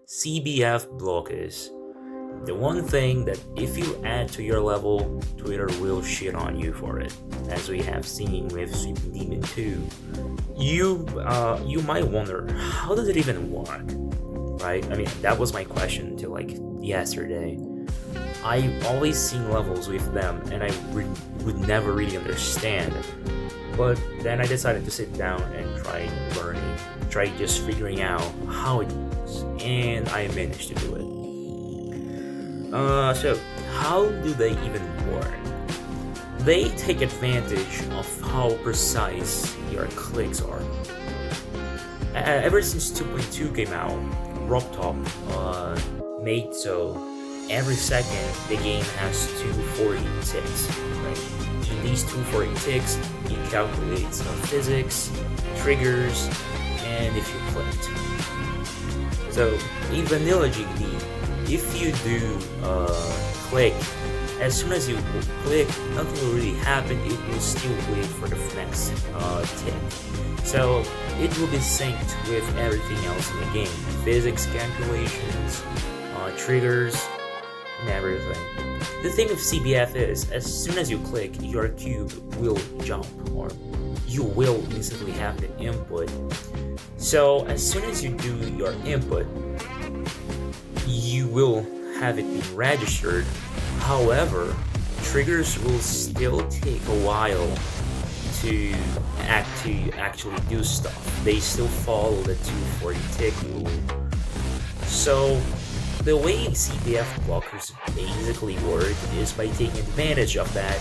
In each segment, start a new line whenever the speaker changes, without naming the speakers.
CBF block is the one thing that if you add to your level, Twitter will shit on you for it, as we have seen with Sweeping Demon 2. You might wonder, how does it even work? Right? I mean, that was my question until like yesterday. I always seen levels with them, and I would never really understand. But then I decided to sit down and try learning, try just figuring out how it works, and I managed to do it. So how do they even work? They take advantage of how precise your clicks are. Ever since 2.2 came out, RobTop made so every second the game has 240 ticks. Right? In these 240 ticks, it calculates physics, triggers, and if you clicked. So in vanilla GD, if you do click, as soon as you click, nothing will really happen. It will still wait for the next tick. So it will be synced with everything else in the game: physics calculations, triggers, and everything. The thing with CBF is, as soon as you click, your cube will jump, or you will instantly have the input. So as soon as you do your input, you will have it being registered. However, triggers will still take a while to actually do stuff. They still follow the 240 tick rule. So the way CBF blockers basically work is by taking advantage of that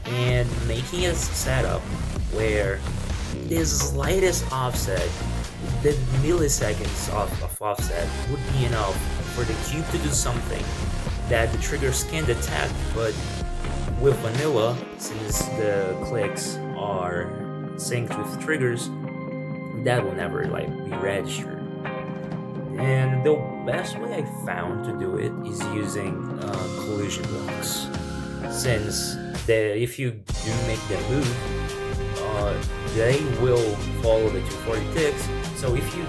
and making a setup where the slightest offset, the milliseconds of offset, would be enough for the cube to do something that the triggers can detect. But with vanilla, since the clicks are synced with triggers, that will never be registered. And the best way I found to do it is using collision blocks, since if you do make them move, they will follow the 240 ticks. So if you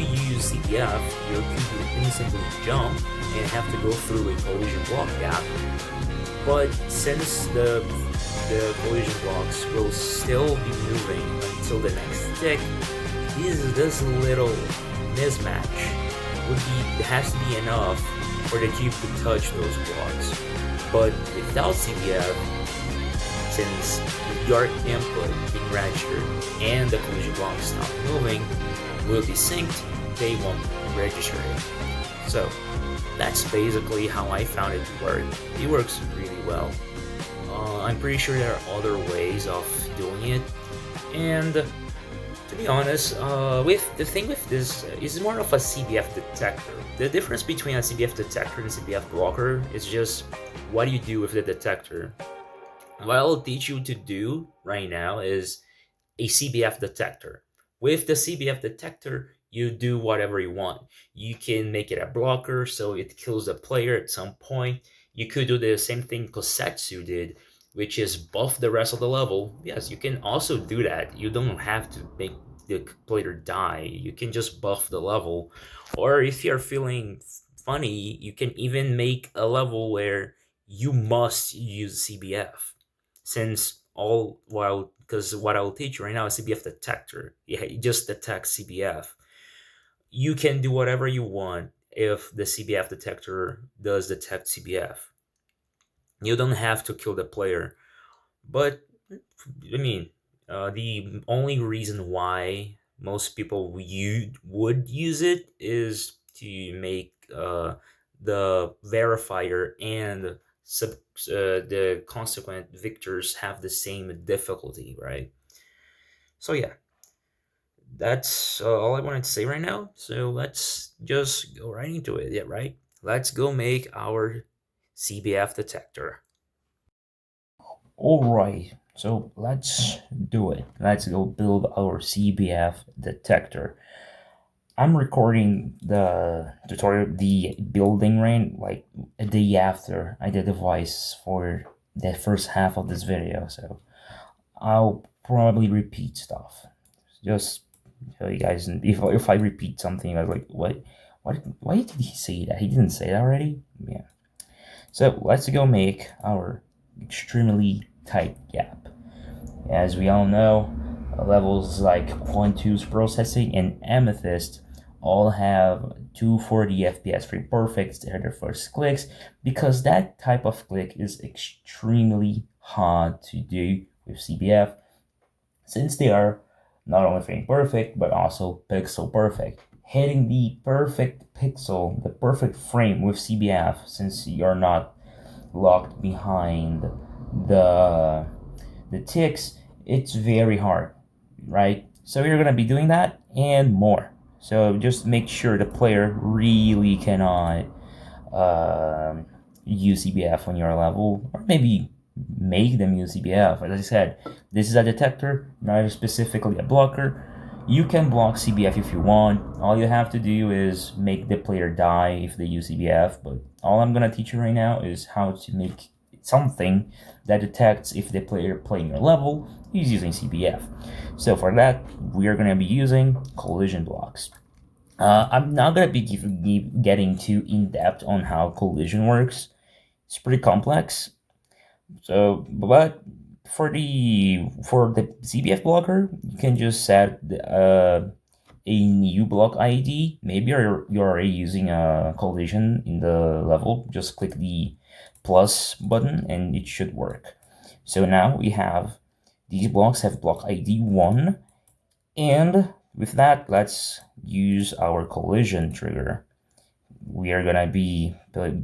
use CBF, your cube will instantly jump and have to go through a collision block gap. But since the collision blocks will still be moving until the next tick, this little mismatch has to be enough for the cube to touch those blocks. But without CBF, since your input being registered and the collision blocks stop moving, will be synced, they won't register it. So that's basically how I found it to work. It works really well. I'm pretty sure there are other ways of doing it, and to be honest, with the thing with this is more of a CBF detector. The difference between a CBF detector and CBF blocker is just what do you do with the detector. What I'll teach you to do right now is a CBF detector. With the CBF detector, you do whatever you want. You can make it a blocker so it kills the player at some point. You could do the same thing Kosetsu did, which is buff the rest of the level. Yes, you can also do that. You don't have to make the player die. You can just buff the level. Or if you're feeling funny, you can even make a level where you must use CBF. Since all while, because what I'll teach you right now is CBF detector. Yeah, it just detects CBF. You can do whatever you want if the CBF detector does detect CBF. You don't have to kill the player. But I mean, the only reason why most people would use it is to make the verifier and the consequent victors have the same difficulty, right? So yeah, that's all I wanted to say right now. So let's just go right into it. Yeah, right. Let's go make our CBF detector. Alright, so let's do it. Let's go build our CBF detector. I'm recording the tutorial, the building rain, like a day after I did the voice for the first half of this video, so I'll probably repeat stuff. Just so you guys, if I repeat something, I was like, Why did he say that? He didn't say that already? Yeah. So let's go make our extremely tight gap. As we all know, levels like Quantum's processing and Amethyst all have 240 FPS frame perfects. They're their first clicks because that type of click is extremely hard to do with CBF since they are not only frame perfect but also pixel perfect. Hitting the perfect pixel, the perfect frame with CBF, since you're not locked behind the ticks, it's very hard, right? So you're gonna be doing that and more. So just make sure the player really cannot use CBF on your level, or maybe make them use CBF. As I said, this is a detector, not specifically a blocker. You can block CBF if you want. All you have to do is make the player die if they use CBF. But all I'm gonna teach you right now is how to make something that detects if the player playing your level is using CBF. So for that, we are gonna be using collision blocks. I'm not gonna be getting too in depth on how collision works. It's pretty complex. So, but for the CBF blocker, you can just set a new block ID. Maybe you're already using a collision in the level. Just click the plus button and it should work. So now we have these blocks have block ID 1, and with that, let's use our collision trigger. We are gonna be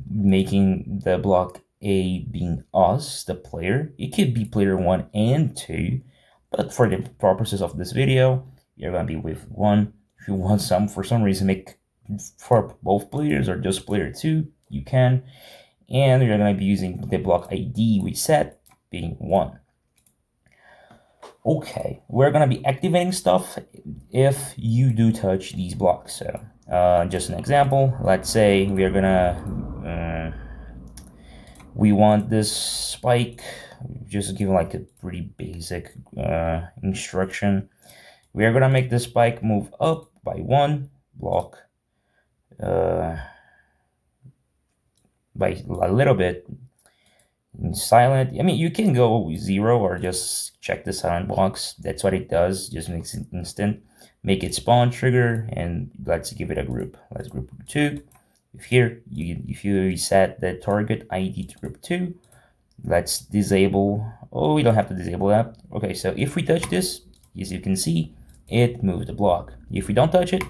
making the block A being us, the player. It could be player 1 and 2, but for the purposes of this video, you're gonna be with 1. If you want for some reason make for both players or just player 2, you can. And you're gonna be using the block ID we set being 1. Okay, we're gonna be activating stuff if you do touch these blocks. So just an example, let's say we are gonna we want this spike, just give like a pretty basic instruction. We are gonna make this spike move up by 1 block by a little bit. Silent, I mean, you can go 0 or just check the silent box. That's what it does, just makes it instant. Make it spawn trigger, and let's give it a group. Let's group 2. If you set the target ID to group 2, let's disable. Oh, we don't have to disable that. Okay, so if we touch this, as you can see, it moves the block. If we don't touch it,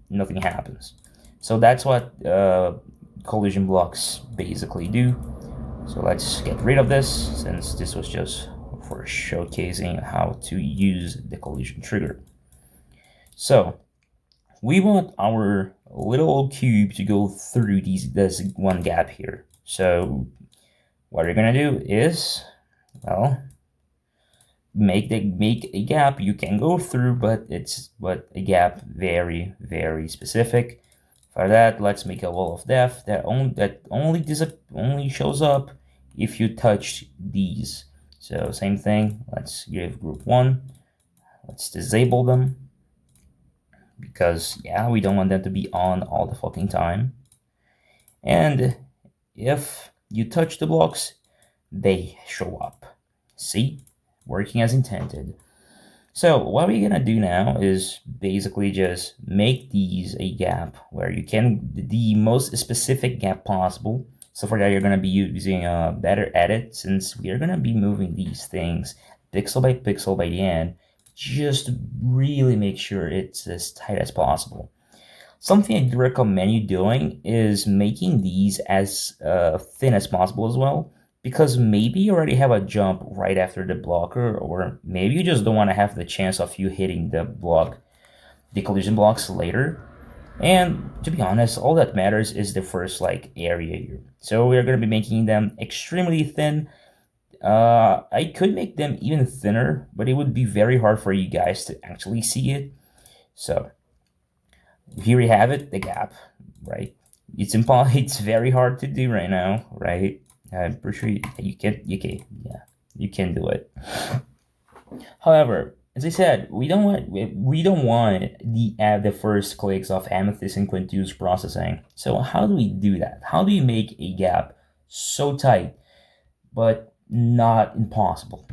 nothing happens. So that's what collision blocks basically do. So let's get rid of this, since this was just for showcasing how to use the collision trigger. So we want our little cube to go through this one gap here. So what we're gonna do is, well, make a gap you can go through, but a gap very, very specific. For that, let's make a wall of death that only shows up if you touch these. So same thing, let's give group 1, let's disable them, because yeah, we don't want them to be on all the fucking time. And if you touch the blocks, they show up. See? Working as intended. So what we're gonna do now is basically just make these a gap where you can, the most specific gap possible. So for that, you're gonna be using a better edit, since we are gonna be moving these things pixel by pixel by the end, just to really make sure it's as tight as possible. Something I recommend you doing is making these as thin as possible as well, because maybe you already have a jump right after the blocker, or maybe you just don't want to have the chance of you hitting the collision blocks later. And to be honest, all that matters is the first area here. So we're going to be making them extremely thin. I could make them even thinner, but it would be very hard for you guys to actually see it. So here we have it, the gap, right? It's very hard to do right now, right? I'm pretty sure you can do it. However, as I said, we don't want the first clicks of Amethyst and Quintus processing. So how do we do that? How do you make a gap so tight but not impossible?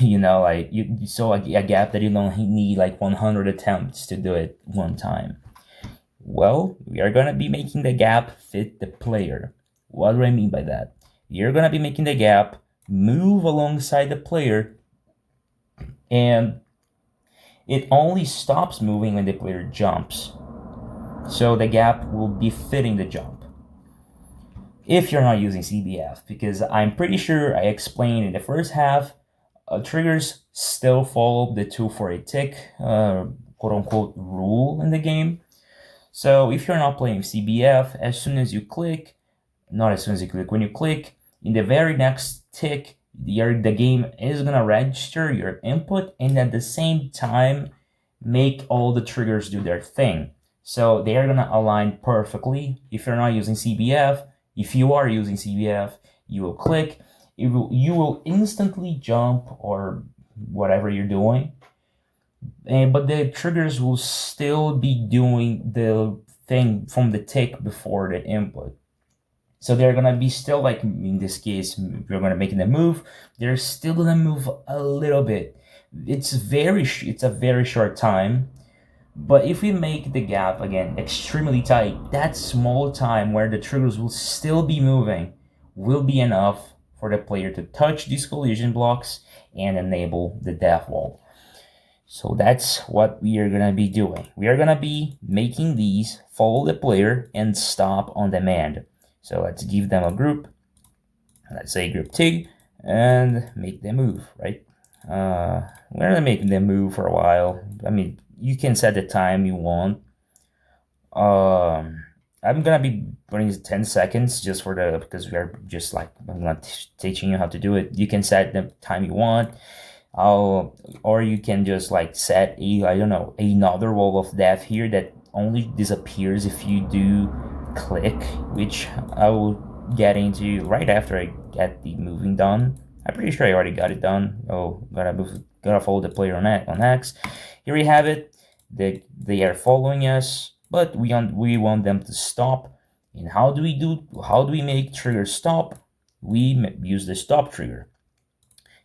Like so a gap that you don't need like 100 attempts to do it one time. Well, we are gonna be making the gap fit the player. What do I mean by that? You're gonna be making the gap move alongside the player, and it only stops moving when the player jumps. So the gap will be fitting the jump. If you're not using CBF, because I'm pretty sure I explained in the first half, triggers still follow the 2 for a tick, quote unquote, rule in the game. So if you're not playing CBF, as soon as you click, not as soon as you click, when you click, in the very next tick, the game is gonna register your input and at the same time make all the triggers do their thing. So they are gonna align perfectly. If you're not using CBF, if you are using CBF, you will click, you will instantly jump or whatever you're doing, but the triggers will still be doing the thing from the tick before the input. So they're gonna be still, like in this case, we're gonna make the move. They're still gonna move a little bit. It's a very short time. But if we make the gap again extremely tight, that small time where the triggers will still be moving will be enough for the player to touch these collision blocks and enable the death wall. So that's what we are gonna be doing. We are gonna be making these follow the player and stop on demand. So let's give them a group. Let's say group 2 and make them move, right? We're gonna make them move for a while. I mean, you can set the time you want. I'm gonna be putting 10 seconds just for the, because we're just like, I'm not teaching you how to do it. You can set the time you want. Or you can just like set I don't know, another wall of death here that only disappears if you do click, which I will get into right after I get the moving done. I'm pretty sure I already got it done. Oh, gotta follow the player on X. Here we have it. They are following us, but we want them to stop. And how do we make triggers stop? We use the stop trigger.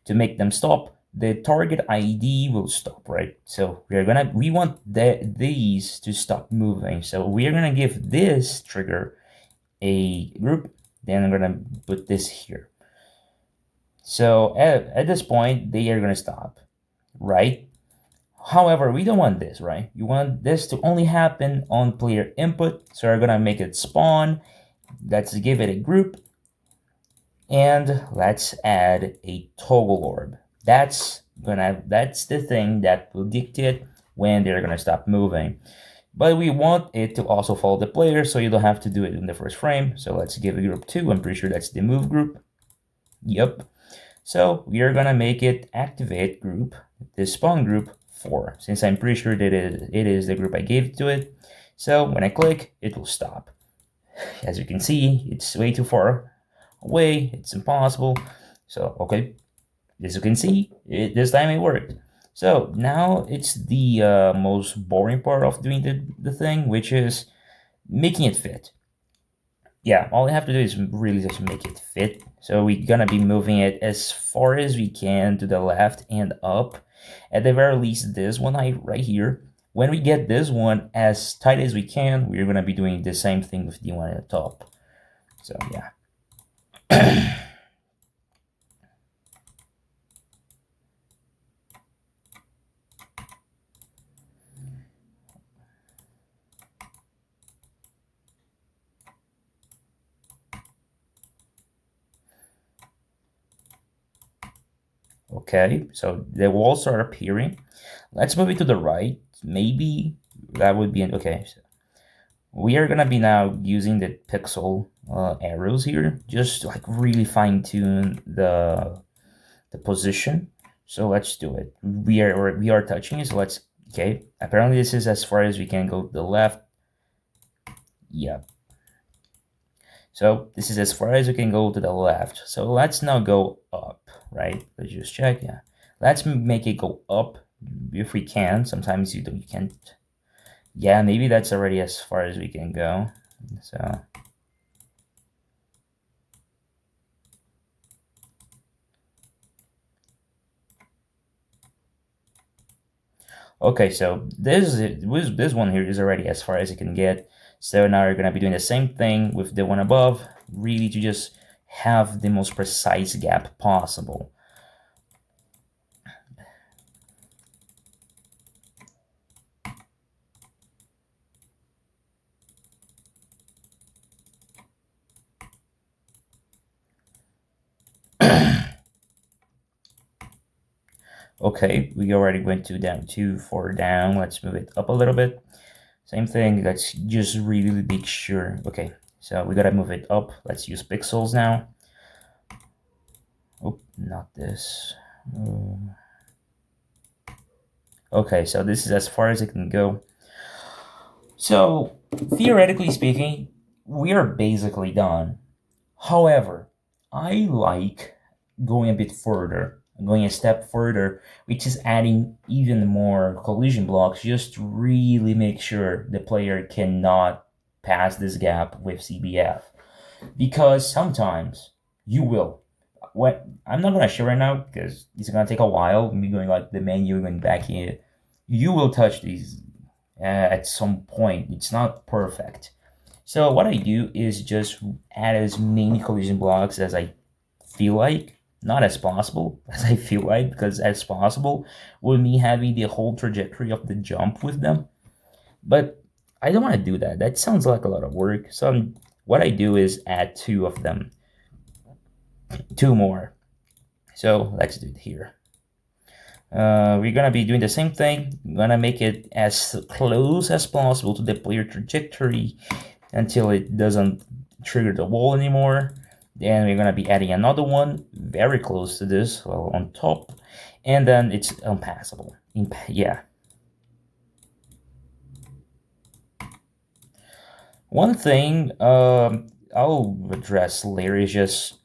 To make them stop, the target ID will stop, right? So we want these to stop moving. So we are gonna give this trigger a group. Then I'm gonna put this here. So at this point, they are gonna stop, right? However, we don't want this, right? You want this to only happen on player input. So we're gonna make it spawn. Let's give it a group. And let's add a toggle orb. That's the thing that will dictate when they're gonna stop moving. But we want it to also follow the player, so you don't have to do it in the first frame. So let's give it group 2. I'm pretty sure that's the move group. Yep. So we are gonna make it activate group, the spawn group 4, since I'm pretty sure that it is the group I gave to it. So when I click, it will stop. As you can see, it's way too far away. It's impossible. So okay, as you can see, this time it worked. So now it's the most boring part of doing the thing, which is making it fit. Yeah, all we have to do is really just make it fit. So we're gonna be moving it as far as we can to the left and up. At the very least, this one right here. When we get this one as tight as we can, we're gonna be doing the same thing with the one at the top. So yeah. Okay, so the walls are appearing. Let's move it to the right. Maybe that would be okay. So we are gonna be now using the pixel arrows here, just to like really fine tune the position. So let's do it. We are touching it. So let's okay. Apparently this is as far as we can go to the left. Yeah. So this is as far as we can go to the left. So let's now go up, right? Let's just check. Yeah. Let's make it go up if we can. Sometimes you can't. Yeah, maybe that's already as far as we can go. So okay, so this one here is already as far as it can get. So now we're gonna be doing the same thing with the one above, really to just have the most precise gap possible. Okay, we already went too far down. Let's move it up a little bit. Same thing. Let's just really make sure. Okay, so we gotta move it up. Let's use pixels now. Oh, not this. Okay, so this is as far as it can go. So theoretically speaking, we are basically done. However, I like going a bit further, going a step further, which is adding even more collision blocks just to really make sure the player cannot pass this gap with CBF. Because sometimes you will. What I'm not gonna show right now because it's gonna take a while. Me going like the menu going back here. You will touch these at some point. It's not perfect. So what I do is just add as many collision blocks as I feel like, not as possible as I feel like, because as possible with me having the whole trajectory of the jump with them. But I don't want to do that. That sounds like a lot of work. So what I do is add two of them, two more. So let's do it here. We're gonna be doing the same thing. We're gonna make it as close as possible to the player trajectory until it doesn't trigger the wall anymore. Then we're gonna be adding another one very close to this, well, on top, and then it's unpassable. Yeah. One thing I'll address later is just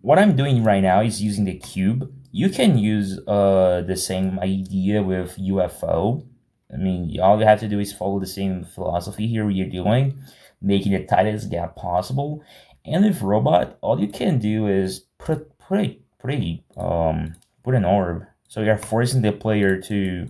what I'm doing right now is using the cube. You can use the same idea with UFO. I mean, all you have to do is follow the same philosophy here you're doing, making the tightest gap possible. And with robot, all you can do is put an orb. So you're forcing the player to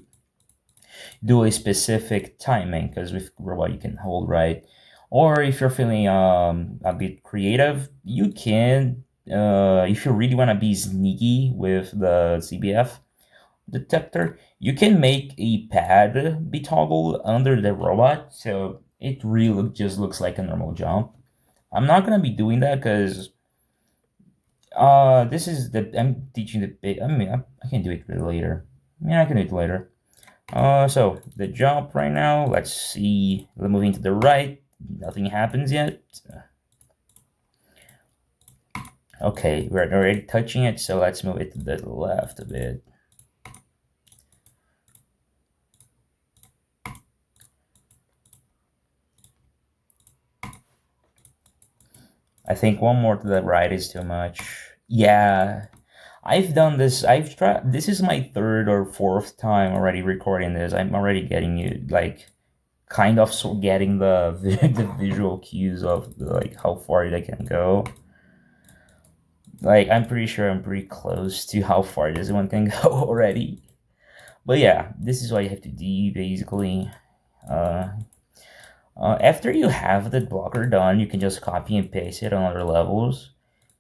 do a specific timing because with robot you can hold right. Or if you're feeling a bit creative, you can if you really want to be sneaky with the CBF detector, you can make a pad be toggled under the robot, so it really just looks like a normal jump. I'm not gonna be doing that because this is the I'm teaching the bit. I mean, I can do it later. Yeah, I can do it later. So the jump right now. Let's see. We're moving to the right. Nothing happens yet. Okay, we're already touching it, so let's move it to the left a bit. I think one more to the right is too much. Yeah, I've done this. I've tried. This is my third or fourth time already recording this. I'm already getting you like kind of getting the the visual cues of like how far they can go. Like I'm pretty sure I'm pretty close to how far this one can go already. But yeah, this is what you have to do basically. Uh, After you have the blocker done, you can just copy and paste it on other levels.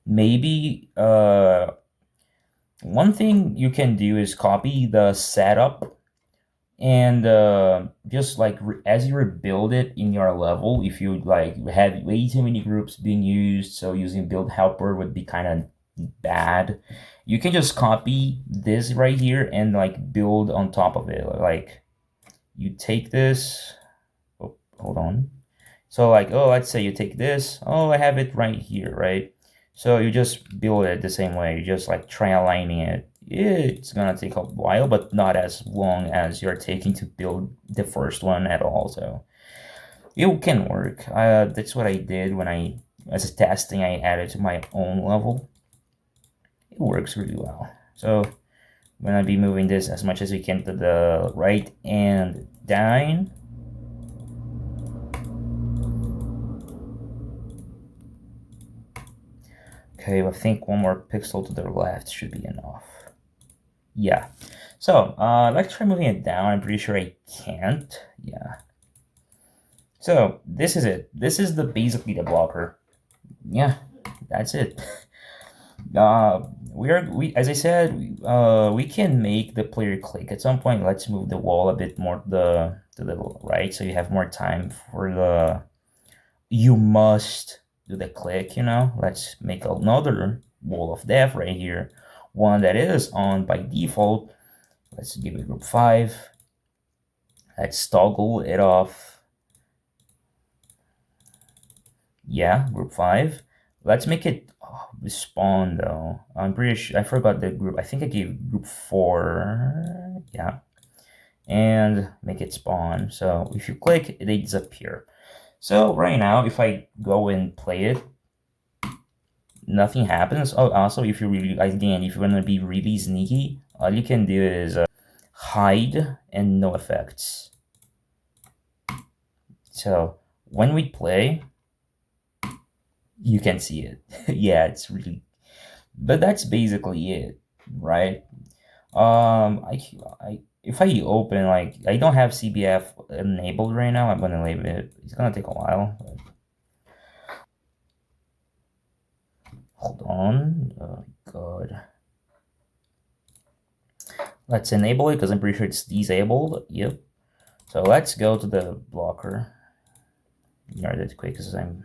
Maybe one thing you can do is copy the setup and just like as you rebuild it in your level, if you like have way too many groups being used, so using build helper would be kind of bad. You can just copy this right here and like build on top of it. Like you take this. Oh, hold on. So like, oh, let's say you take this. Oh, I have it right here, right? So you just build it the same way. You just like try aligning it. It's gonna take a while, but not as long as you're taking to build the first one at all. So it can work. That's what I did when as a testing, I added to my own level. It works really well. So We're gonna be moving this as much as we can to the right and down. Okay, I think one more pixel to the left should be enough. Yeah. So, let's try moving it down. I'm pretty sure I can't. Yeah. So, this is it. This is basically the blocker. Yeah, that's it. We as I said, we can make the player click at some point. Let's move the wall a bit more to the right, so you have more time for the. You must do the click. Let's make another wall of death right here, one that is on by default. Let's give it group 5. Let's toggle it off. Yeah, group 5. Let's make it spawn though. I'm pretty sure I forgot the group. I think I gave group 4. Yeah. And make it spawn. So if you click, they disappear. So right now, if I go and play it, nothing happens. Oh, also, if you want to be really sneaky, all you can do is hide and no effects. So when we play, you can see it. Yeah, it's really, but that's basically it, right? If I open, like, I don't have CBF enabled right now. I'm gonna leave it. It's gonna take a while. Hold on. Oh god. Let's enable it because I'm pretty sure it's disabled. Yep. So let's go to the blocker. Ignore that quick because I'm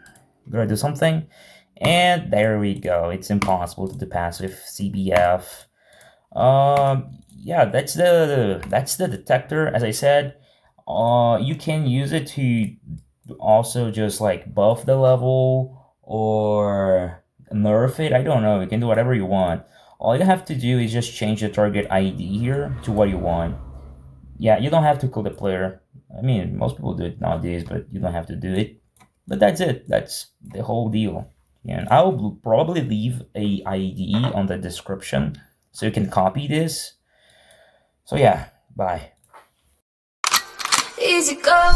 gonna do something. And there we go. It's impossible to do passive CBF. Yeah, that's the detector. As I said, you can use it to also just like buff the level or nerf it. I don't know. You can do whatever you want. All you have to do is just change the target ID here to what you want. Yeah, you don't have to kill the player. I mean, most people do it nowadays, but you don't have to do it. But that's it. That's the whole deal. And I'll probably leave a ID on the description so you can copy this. So yeah, bye. Easy go.